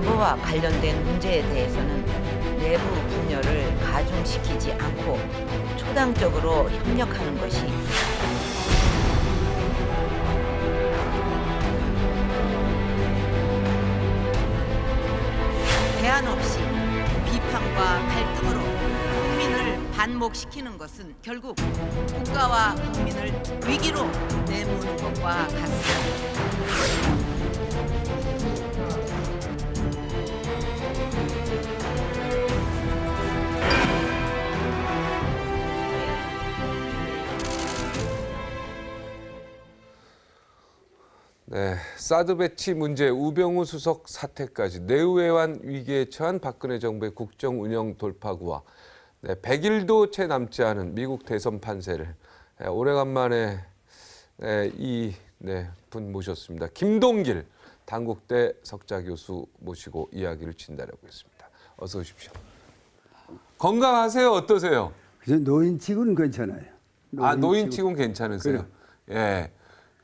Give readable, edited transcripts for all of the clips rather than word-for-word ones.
안보와 관련된 문제에 대해서는 내부 분열을 가중시키지 않고 초당적으로 협력하는 것이 대안 없이 비판과 갈등으로 국민을 반목시키는 것은 결국 국가와 국민을 위기로 내모는 것과 같습니다. 네, 사드 배치 문제, 우병우 수석 사퇴까지 내후외환 위기에 처한 박근혜 정부의 국정 운영 돌파구와 100일도 채 남지 않은 미국 대선 판세를 오래간만에 분 모셨습니다. 김동길 단국대 석좌 교수 모시고 이야기를 진단해 보겠습니다. 어서 오십시오. 건강하세요? 어떠세요? 노인치고는 괜찮아요. 노인치고는 괜찮으세요? 그래. 예.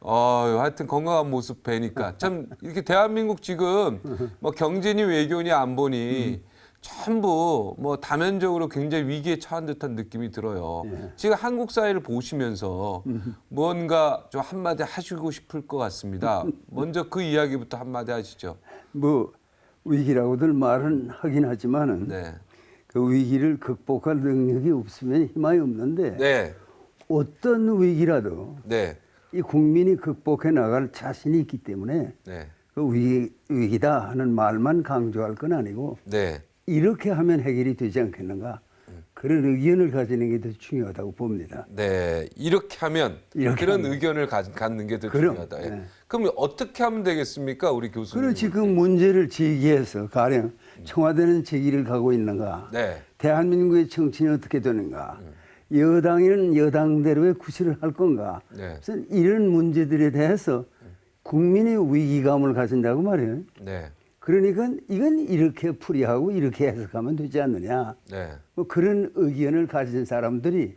하여튼 건강한 모습 뵈니까 참 이렇게 대한민국 지금 뭐 경제니 외교니 안보니 전부 뭐 다면적으로 굉장히 위기에 처한 듯한 느낌이 들어요. 예. 지금 한국 사회를 보시면서 뭔가 좀 한마디 하시고 싶을 것 같습니다. 먼저 그 이야기부터 한마디 하시죠. 뭐 위기라고들 말은 하긴 하지만은 네. 그 위기를 극복할 능력이 없으면 희망이 없는데 네. 어떤 위기라도 네. 이 국민이 극복해 나갈 자신이 있기 때문에 네. 그 위기다 하는 말만 강조할 건 아니고 네. 이렇게 하면 해결이 되지 않겠는가 그런 의견을 가지는 게 더 중요하다고 봅니다. 네, 이렇게 하면 그런 의견을 갖는 게 더 중요하다. 네. 그럼 어떻게 하면 되겠습니까, 우리 교수님? 그렇지 그 문제를 제기해서 가령 청와대는 제기를 가고 있는가, 네. 대한민국의 정치는 어떻게 되는가, 여당에는 여당대로의 구실을 할 건가. 네. 그래서 이런 문제들에 대해서 국민의 위기감을 가진다고 말이에요. 네. 그러니까 이건 이렇게 풀이하고 이렇게 해석하면 되지 않느냐. 네. 뭐 그런 의견을 가진 사람들이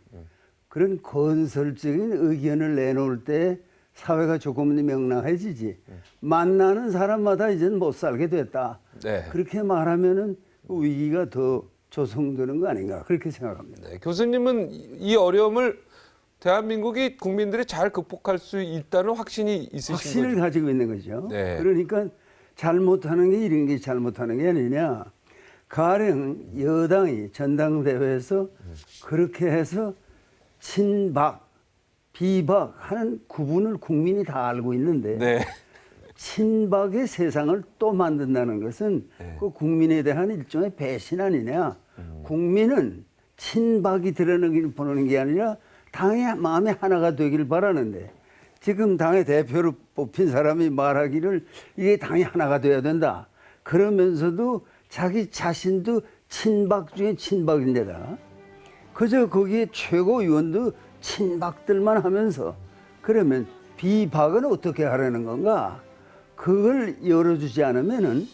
그런 건설적인 의견을 내놓을 때 사회가 조금 명랑해지지. 만나는 사람마다 이제는 못 살게 됐다. 네. 그렇게 말하면은 그 위기가 더 조성되는 거 아닌가 그렇게 생각합니다. 네. 교수님은 이 어려움을 대한민국이 국민들이 잘 극복할 수 있다는 확신이 있으신 확신을 거죠? 가지고 있는 거죠. 네. 그러니까 잘못하는 게 이런 게 잘못하는 게 아니냐. 가령 여당이 전당대회에서 그렇게 해서 친박, 비박 하는 구분을 국민이 다 알고 있는데 네. 친박의 세상을 또 만든다는 것은 네. 그 국민에 대한 일종의 배신 아니냐. 국민은 친박이 드러나길 보는 게 아니라 당의 마음이 하나가 되길 바라는데 지금 당의 대표로 뽑힌 사람이 말하기를 이게 당이 하나가 돼야 된다. 그러면서도 자기 자신도 친박 중에 친박인데다 그저 거기에 최고위원도 친박들만 하면서 그러면 비박은 어떻게 하라는 건가? 그걸 열어주지 않으면은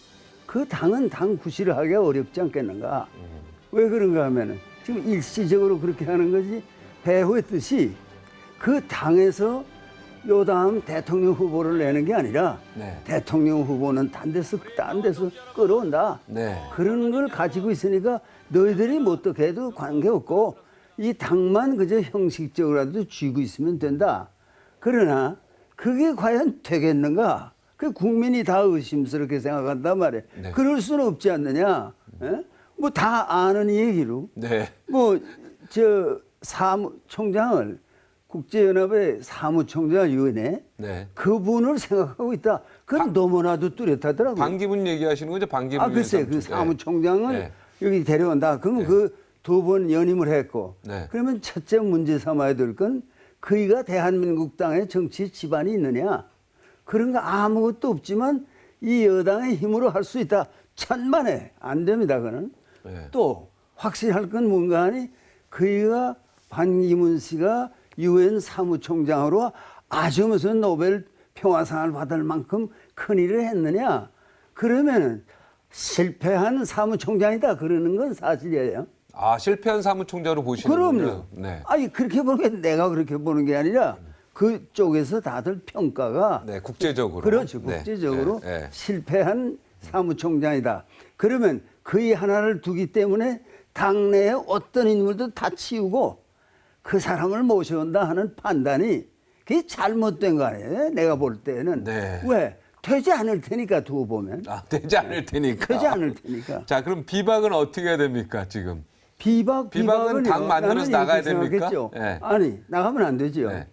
그 당은 당 구실을 하기가 어렵지 않겠는가? 왜 그런가 하면은 지금 일시적으로 그렇게 하는 거지 배후의 뜻이 그 당에서 요다음 대통령 후보를 내는 게 아니라 네. 대통령 후보는 딴 데서 끌어온다. 네. 그런 걸 가지고 있으니까 너희들이 뭐 어떻게 해도 관계없고 이 당만 그저 형식적으로라도 쥐고 있으면 된다. 그러나 그게 과연 되겠는가? 그 국민이 다 의심스럽게 생각한단 말이에요. 네. 그럴 수는 없지 않느냐? 뭐 다 아는 얘기로. 네. 뭐 저 사무총장을 국제연합의 사무총장위원회 네. 그분을 생각하고 있다. 그건 너무나도 뚜렷하더라고요. 반기문 얘기하시는 거죠? 반기문. 글쎄 그 사무총장을 네. 여기 데려온다. 그러면 그 두 번 연임을 했고 네. 그러면 첫째 문제 삼아야 될 건 그이가 대한민국 땅에 정치 지반이 있느냐. 그런 거 아무것도 없지만 이 여당의 힘으로 할 수 있다. 천만에 안 됩니다. 그는 네. 또 확실할 건 뭔가 하니 그이가 반기문 씨가 유엔 사무총장으로 아주 무슨 노벨 평화상을 받을 만큼 큰 일을 했느냐. 그러면은 실패한 사무총장이다. 그러는 건 사실이에요. 실패한 사무총장으로 보시는군요. 그럼요. 네. 아니 그렇게 보는 게 내가 그렇게 보는 게 아니라 그쪽에서 다들 평가가 네, 국제적으로. 그렇죠. 네. 국제적으로 네. 네. 실패한 사무총장이다. 그러면 그이 하나를 두기 때문에 당내에 어떤 인물도 다 치우고 그 사람을 모셔온다 하는 판단이 그게 잘못된 거 아니에요? 내가 볼 때는. 네. 왜? 되지 않을 테니까 두고 보면. 아, 되지 않을 테니까. 되지 않을 테니까. 자, 그럼 비박은 어떻게 해야 됩니까, 지금? 비박은 당 만들어서 나가야 됩니까? 네. 아니, 나가면 안 되죠. 네.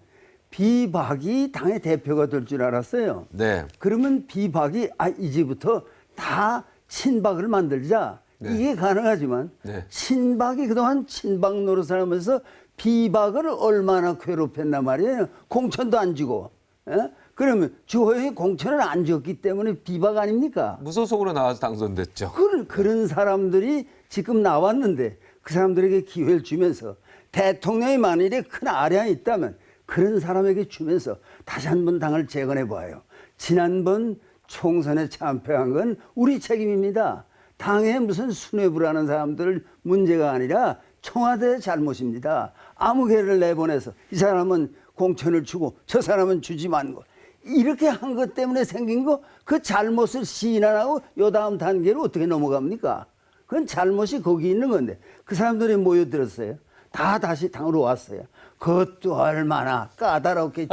비박이 당의 대표가 될 줄 알았어요. 네. 그러면 비박이 이제부터 다 친박을 만들자. 네. 이게 가능하지만 네. 친박이 그동안 친박 노릇을 하면서 비박을 얼마나 괴롭혔나 말이에요. 공천도 안 주고. 예? 그러면 주호영이 공천을 안 줬기 때문에 비박 아닙니까? 무소속으로 나와서 당선됐죠. 그런 사람들이 지금 나왔는데 그 사람들에게 기회를 주면서 대통령이 만일에 큰 아량이 있다면 그런 사람에게 주면서 다시 한번 당을 재건해 봐요. 지난번 총선에 참패한 건 우리 책임입니다. 당에 무슨 수뇌부라는 사람들 문제가 아니라 청와대의 잘못입니다. 아무 개를 내보내서 이 사람은 공천을 주고 저 사람은 주지 말고 이렇게 한 것 때문에 생긴 거 그 잘못을 시인 안 하고 요 다음 단계로 어떻게 넘어갑니까? 그건 잘못이 거기 있는 건데 그 사람들이 모여들었어요. 다 다시 당으로 왔어요. 그것도 얼마나 까다롭게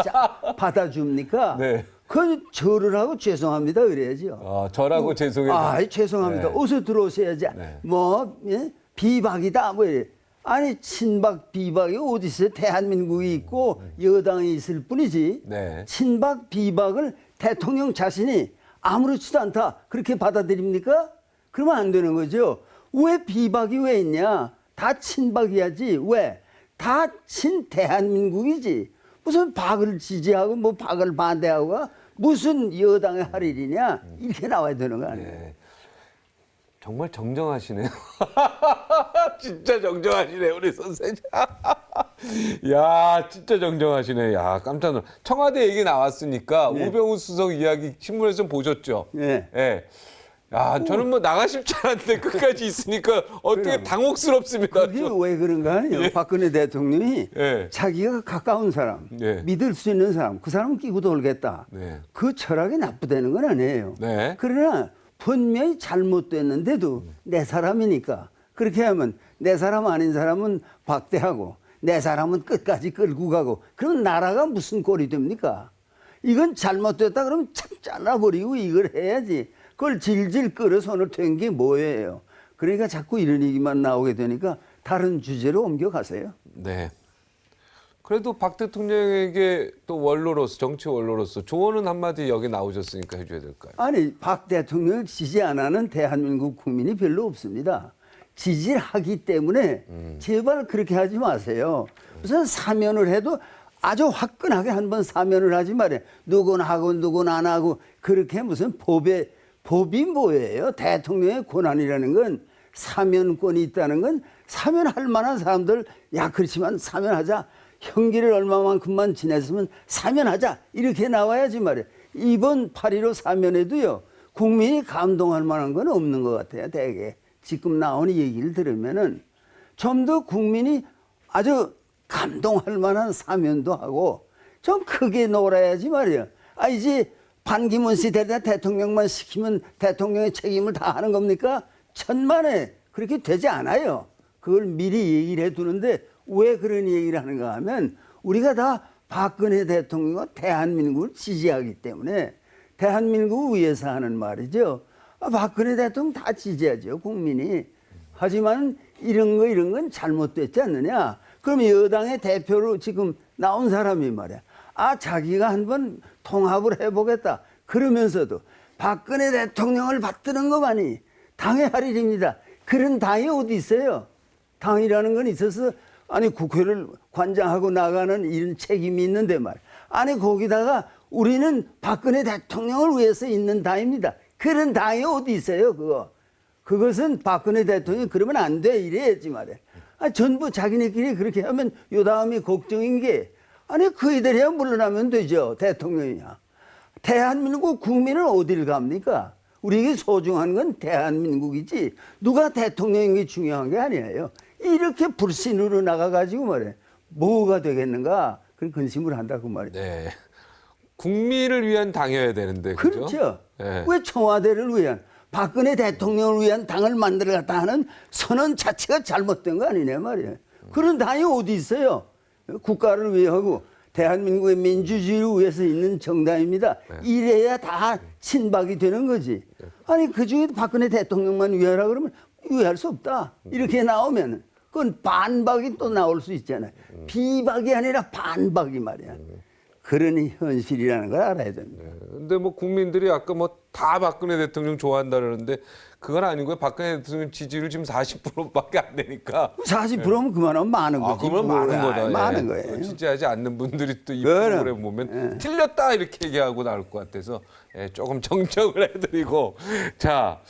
받아줍니까? 네. 그 절을 하고 죄송합니다 그래야죠. 저라고 죄송해요. 죄송합니다. 네. 어서 들어오셔야지. 네. 예? 비박이다 뭐 이래. 아니 친박 비박이 어디 있어요? 대한민국이 있고 여당이 있을 뿐이지. 네. 친박 비박을 대통령 자신이 아무렇지도 않다 그렇게 받아들입니까? 그러면 안 되는 거죠. 왜 비박이 왜 있냐? 다 친박이야지. 왜? 다 친 대한민국이지. 무슨 박을 지지하고 뭐 박을 반대하고 무슨 여당의 할 일이냐? 이렇게 나와야 되는 거 아니에요? 네. 정말 정정하시네요. 진짜 정정하시네요, 우리 선생님. 야, 진짜 정정하시네. 야, 깜짝 놀라. 청와대 얘기 나왔으니까 네. 우병우 수석 이야기 신문에서 좀 보셨죠? 네. 예. 야, 저는 뭐 나가실 줄 알았는데 끝까지 있으니까 어떻게 그럼. 당혹스럽습니다. 그게 왜 그런가 하요 박근혜 대통령이 예. 자기가 가까운 사람, 예. 믿을 수 있는 사람, 그 사람 끼고 돌겠다. 네. 그 철학이 나쁘다는 건 아니에요. 네. 그러나 분명히 잘못됐는데도 내 사람이니까 그렇게 하면 내 사람 아닌 사람은 박대하고 내 사람은 끝까지 끌고 가고 그럼 나라가 무슨 꼴이 됩니까? 이건 잘못됐다 그러면 착 잘라버리고 이걸 해야지. 그걸 질질 끌어 손을 댄 게 뭐예요? 그러니까 자꾸 이런 얘기만 나오게 되니까 다른 주제로 옮겨가세요. 네. 그래도 박 대통령에게 또 원로로서 정치 원로로서 조언은 한마디 여기 나오셨으니까 해줘야 될까요? 아니 박 대통령을 지지 안 하는 대한민국 국민이 별로 없습니다. 지지를 하기 때문에 제발 그렇게 하지 마세요. 무슨 사면을 해도 아주 화끈하게 한번 사면을 하지 말아요. 누구는 하고 누구는 안 하고 그렇게 무슨 법이 뭐예요? 대통령의 권한이라는 건 사면권이 있다는 건 사면할 만한 사람들 그렇지만 사면하자. 형기를 얼마만큼만 지냈으면 사면하자. 이렇게 나와야지 말이에요. 이번 8.15 사면에도요. 국민이 감동할 만한 건 없는 것 같아요. 대개. 지금 나오는 얘기를 들으면은 좀 더 국민이 아주 감동할 만한 사면도 하고 좀 크게 놀아야지 말이에요. 이제 반기문 시대다 대통령만 시키면 대통령의 책임을 다 하는 겁니까? 천만에 그렇게 되지 않아요. 그걸 미리 얘기를 해두는데 왜 그런 얘기를 하는가 하면 우리가 다 박근혜 대통령과 대한민국을 지지하기 때문에 대한민국을 위해서 하는 말이죠. 박근혜 대통령 다 지지하죠, 국민이. 하지만 이런 건 잘못됐지 않느냐. 그럼 여당의 대표로 지금 나온 사람이 말이야. 자기가 한번 통합을 해보겠다. 그러면서도 박근혜 대통령을 받드는 것만이 당의 할 일입니다. 그런 당이 어디 있어요? 당이라는 건 있어서 국회를 관장하고 나가는 이런 책임이 있는데 말이야. 거기다가 우리는 박근혜 대통령을 위해서 있는 당입니다. 그런 당이 어디 있어요, 그거? 그것은 박근혜 대통령이 그러면 안 돼. 이래야지 말이야. 전부 자기네끼리 그렇게 하면 요 다음이 걱정인 게 그이들이야 물러나면 되죠. 대통령이야. 대한민국 국민은 어딜 갑니까? 우리에게 소중한 건 대한민국이지 누가 대통령인 게 중요한 게 아니에요. 이렇게 불신으로 나가가지고 말이야. 뭐가 되겠는가? 그런 근심을 한다고 말이야. 네. 국민을 위한 당이어야 되는데, 그죠? 그렇죠. 네. 왜 청와대를 위한? 박근혜 대통령을 위한 당을 만들어갔다 하는 선언 자체가 잘못된 거 아니냐 말이에요. 그런 당이 어디 있어요? 국가를 위하고 대한민국의 민주주의를 위해서 있는 정당입니다. 이래야 다 친박이 되는 거지. 아니 그중에도 박근혜 대통령만 위하라 그러면 위할 수 없다. 이렇게 나오면 그건 반박이 또 나올 수 있잖아요. 비박이 아니라 반박이 말이야. 그러니 현실이라는 걸 알아야 됩니다. 근데 뭐 국민들이 아까 뭐 다 박근혜 대통령 좋아한다 그러는데 그건 아닌 거예요. 박근혜 대통령 지지율 지금 40%밖에 안 되니까. 40%면 그만하면 많은 거지. 아, 그러면 많은 거다. 많은 예. 거예요. 지지하지 않는 분들이 또 이 그럼. 프로그램 보면 틀렸다 이렇게 얘기하고 나올 것 같아서 조금 정정을 해드리고 자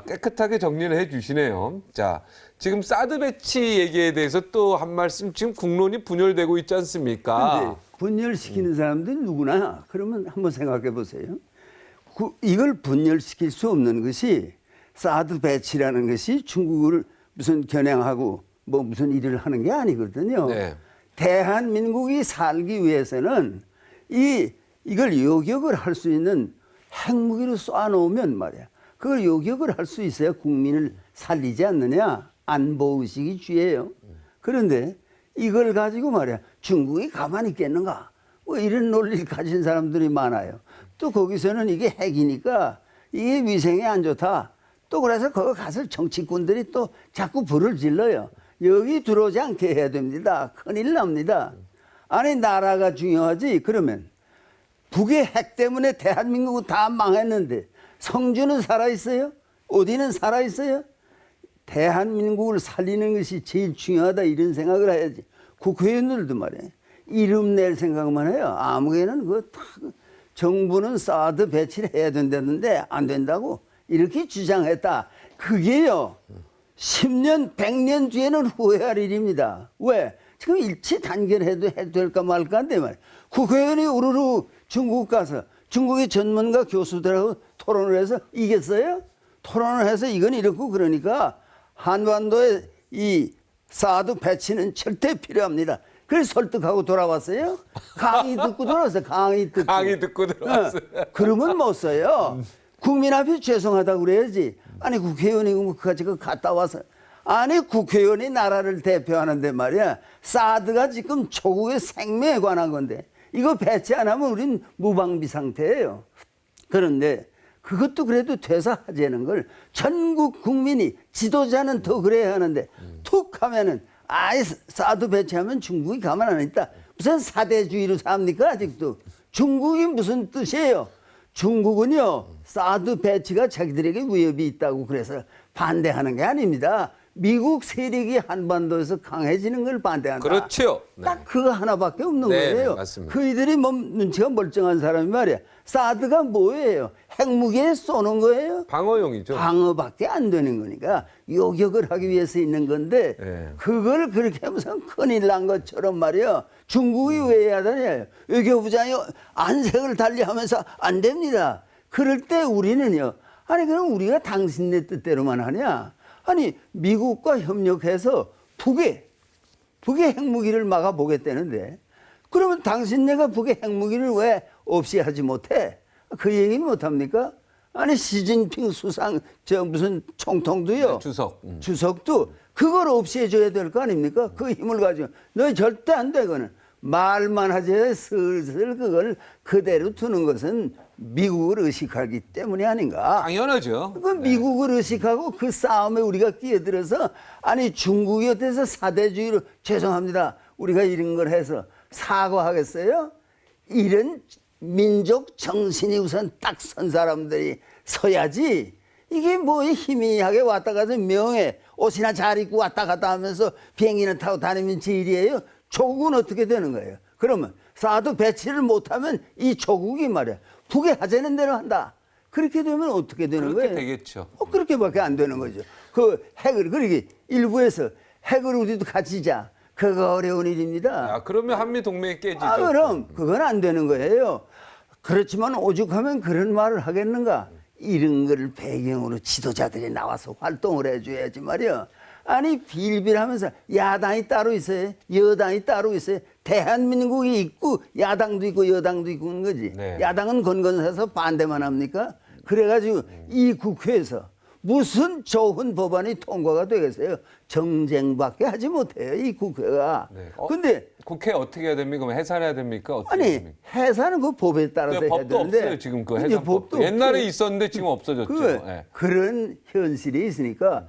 깨끗하게 정리를 해주시네요. 자 지금 사드 배치 얘기에 대해서 또 한 말씀 지금 국론이 분열되고 있지 않습니까? 근데 분열시키는 사람들이 누구나 그러면 한번 생각해 보세요. 이걸 분열시킬 수 없는 것이 사드 배치라는 것이 중국을 무슨 겨냥하고 뭐 무슨 일을 하는 게 아니거든요. 네. 대한민국이 살기 위해서는 이걸 요격을 할 수 있는 핵무기로 쏴놓으면 말이야. 그걸 요격을 할 수 있어야 국민을 살리지 않느냐. 안보의식이 주예요. 그런데 이걸 가지고 말이야. 중국이 가만히 있겠는가. 뭐 이런 논리를 가진 사람들이 많아요. 또 거기서는 이게 핵이니까 이게 위생에 안 좋다. 또 그래서 거기 가서 정치꾼들이 또 자꾸 불을 질러요. 여기 들어오지 않게 해야 됩니다. 큰일 납니다. 아니 나라가 중요하지. 그러면 북의 핵 때문에 대한민국은 다 망했는데 성주는 살아있어요? 어디는 살아있어요? 대한민국을 살리는 것이 제일 중요하다 이런 생각을 해야지. 국회의원들도 말이에요. 이름 낼 생각만 해요. 아무개는 그거 다 정부는 사드 배치를 해야 된다는데 안 된다고 이렇게 주장했다. 그게요. 10년, 100년 뒤에는 후회할 일입니다. 왜? 지금 일치 단결해도 해도 될까 말까 한데 말이에요. 국회의원이 우르르 중국 가서 중국의 전문가 교수들하고 토론을 해서 이겼어요? 토론을 해서 이건 이렇고 그러니까 한반도에 이 사드 배치는 절대 필요합니다. 그래서 설득하고 돌아왔어요. 강의 듣고 돌아왔어요. 강의 듣고 들어왔어요. 그러면 못 써요. 국민 앞에 죄송하다고 그래야지. 아니 국회의원이 그까지 갔다 와서 아니 국회의원이 나라를 대표하는데 말이야. 사드가 지금 조국의 생명에 관한 건데 이거 배치 안 하면 우린 무방비 상태예요. 그런데 그것도 그래도 퇴사하자는 걸 전국 국민이 지도자는 더 그래야 하는데 툭 하면은 아예 사드 배치하면 중국이 가만 안 있다. 무슨 사대주의로 삽니까 아직도. 중국이 무슨 뜻이에요. 중국은요 사드 배치가 자기들에게 위협이 있다고 그래서 반대하는 게 아닙니다. 미국 세력이 한반도에서 강해지는 걸 반대한다. 그렇죠. 네. 딱 그거 하나밖에 없는 네, 거예요. 네, 맞습니다. 그이들이 뭐 눈치가 멀쩡한 사람이 말이야. 사드가 뭐예요? 핵무기에 쏘는 거예요? 방어용이죠. 방어밖에 안 되는 거니까 요격을 하기 위해서 있는 건데 네. 그걸 그렇게 하면서 큰일 난 것처럼 말이야. 중국이 왜 해야 되냐. 외교부장이 안색을 달리하면서 안 됩니다. 그럴 때 우리는요. 아니 그럼 우리가 당신네 뜻대로만 하냐. 아니 미국과 협력해서 북의 핵무기를 막아보겠다는데 그러면 당신네가 북의 핵무기를 왜 없이 하지 못해? 그 얘기 못합니까? 아니 시진핑 수상 무슨 총통도요. 네, 주석. 주석도 그걸 없애줘야 될 거 아닙니까? 그 힘을 가지고 너 절대 안 돼. 그거는 말만 하지 슬슬 그걸 그대로 두는 것은 미국을 의식하기 때문이 아닌가. 당연하죠. 그 미국을 의식하고 그 싸움에 우리가 끼어들어서 아니 중국이 어때서 사대주의로 죄송합니다. 우리가 이런 걸 해서 사과하겠어요? 이런 민족 정신이 우선 딱 선 사람들이 서야지. 이게 뭐 희미하게 왔다 가서 명예 옷이나 잘 입고 왔다 갔다 하면서 비행기는 타고 다니면 제일이에요. 조국은 어떻게 되는 거예요? 그러면 사드 배치를 못하면 이 조국이 말이야. 북에 하자는 대로 한다. 그렇게 되면 어떻게 되는 그렇게 거예요? 되겠죠. 그렇게밖에 안 되는 거죠. 그 핵을 그렇게 일부에서 핵을 우리도 가지자. 그거 어려운 일입니다. 아, 그러면 한미 동맹이 깨지죠. 그럼 그건 안 되는 거예요. 그렇지만 오죽하면 그런 말을 하겠는가? 이런 거를 배경으로 지도자들이 나와서 활동을 해줘야지 말이야. 아니 빌빌하면서 야당이 따로 있어요. 여당이 따로 있어요. 대한민국이 있고 야당도 있고 여당도 있고 그런 거지. 네. 야당은 건건해서 반대만 합니까? 그래가지고 이 국회에서 무슨 좋은 법안이 통과가 되겠어요? 정쟁밖에 하지 못해요, 이 국회가. 네. 근데 국회 어떻게 해야 됩니까? 그럼 해산해야 됩니까? 어떻게 해야 아니 됩니까? 해산은 그 법에 따라서 해야 법도 되는데 없어요, 지금 그 이제 해산법도. 옛날에 있었는데 지금 없어졌죠. 예. 그런 현실이 있으니까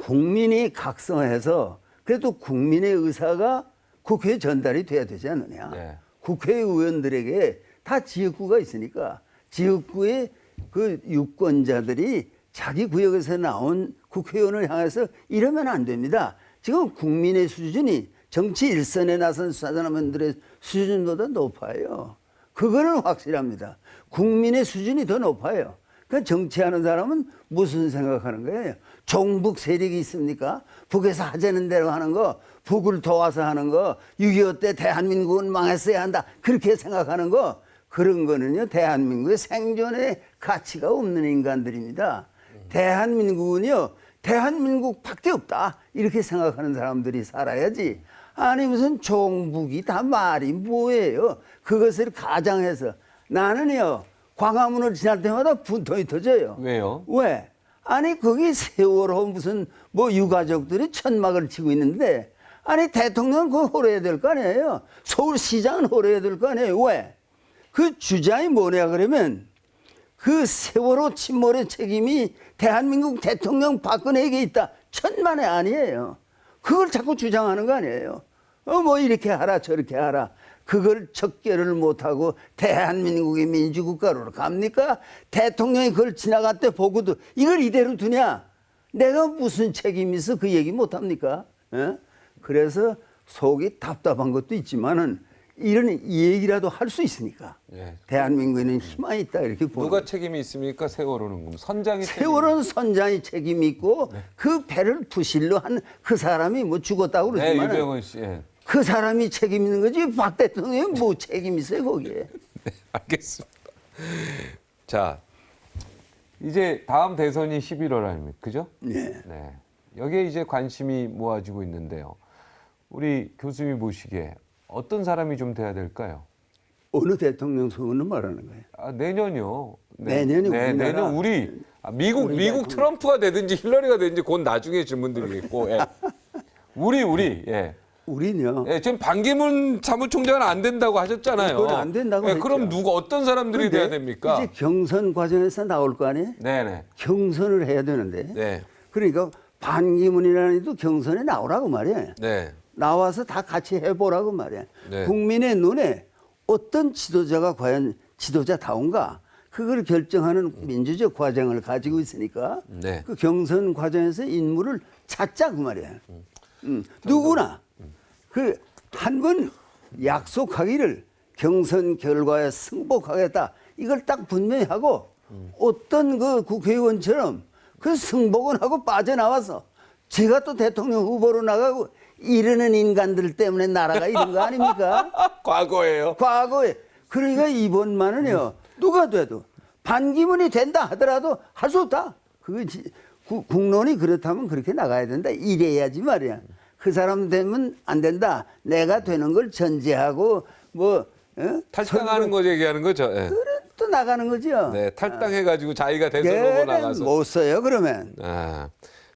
국민이 각성해서 그래도 국민의 의사가 국회에 전달이 돼야 되지 않느냐. 네. 국회의원들에게 다 지역구가 있으니까 지역구의 그 유권자들이 자기 구역에서 나온 국회의원을 향해서 이러면 안 됩니다. 지금 국민의 수준이 정치 일선에 나선 사람들의 수준보다 높아요. 그거는 확실합니다. 국민의 수준이 더 높아요. 그 정치하는 사람은 무슨 생각하는 거예요? 종북 세력이 있습니까? 북에서 하자는 대로 하는 거, 북을 도와서 하는 거, 6.25 때 대한민국은 망했어야 한다. 그렇게 생각하는 거, 그런 거는요, 대한민국의 생존의 가치가 없는 인간들입니다. 대한민국은요, 대한민국밖에 없다. 이렇게 생각하는 사람들이 살아야지. 아니, 무슨 종북이 다 말이 뭐예요? 그것을 가장해서 나는요, 광화문을 지날 때마다 분통이 터져요. 왜요? 왜? 아니, 거기 세월호 무슨 뭐 유가족들이 천막을 치고 있는데, 아니, 대통령은 그거 호러해야 될 거 아니에요? 서울시장은 호러해야 될 거 아니에요? 왜? 그 주장이 뭐냐 그러면 그 세월호 침몰의 책임이 대한민국 대통령 박근혜에게 있다. 천만에 아니에요. 그걸 자꾸 주장하는 거 아니에요. 뭐 이렇게 하라 저렇게 하라. 그걸 척결을 못하고 대한민국의 민주국가로 갑니까? 대통령이 그걸 지나갈 때 보고도 이걸 이대로 두냐? 내가 무슨 책임이 있어 그 얘기 못합니까? 그래서 속이 답답한 것도 있지만은 이런 얘기라도 할 수 있으니까 예. 대한민국에는 희망이 있다 이렇게 보는 누가 책임이 있습니까? 세월호는 그럼 선장이 세월호는 선장이 책임이 있고 그 배를 부실로 한 그 사람이 뭐 죽었다고 네, 그러지만 유병헌 씨. 예. 그 사람이 책임 있는 거지 박 대통령이 뭐 책임 있어요 거기에. 네, 알겠습니다. 자, 이제 다음 대선이 11월 아닙니까? 그죠? 네. 네. 여기에 이제 관심이 모아지고 있는데요. 우리 교수님이 보시기에 어떤 사람이 좀 돼야 될까요? 어느 대통령 선거는 말하는 거예요? 아, 내년이요. 내년이 네, 우리나라. 내년 우리 미국 우리 미국 대통령. 트럼프가 되든지 힐러리가 되든지 그건 나중에 질문드리겠고. 예. 우리 예. 우리는요. 예, 지금 반기문 사무총장은 안 된다고 하셨잖아요. 그건 안 된다고 예, 했죠. 그럼 누가 어떤 사람들이 근데 돼야 됩니까? 이제 경선 과정에서 나올 거 아니에요? 네네. 경선을 해야 되는데. 네. 그러니까 반기문이라는 이도 경선에 나오라고 말이에요. 네. 나와서 다 같이 해보라고 말이야. 네. 국민의 눈에 어떤 지도자가 과연 지도자다운가 그걸 결정하는 민주적 과정을 가지고 있으니까 네. 그 경선 과정에서 인물을 찾자 그 말이야. 누구나 그 한 번 약속하기를 경선 결과에 승복하겠다 이걸 딱 분명히 하고 어떤 그 국회의원처럼 그 승복은 하고 빠져나와서 제가 또 대통령 후보로 나가고 이러는 인간들 때문에 나라가 이런 거 아닙니까? 과거예요. 과거에. 그러니까 이번만은요, 누가 돼도 반기문이 된다 하더라도 할 수 없다. 그거 국론이 그렇다면 그렇게 나가야 된다. 이래야지 말이야. 그 사람 되면 안 된다. 내가 되는 걸 전제하고 뭐, 탈당하는 거 얘기하는 거죠. 예. 그래 또 나가는 거죠. 네, 탈당해가지고 자기가 대선 후보 그래, 나가서. 못 써요, 그러면. 아,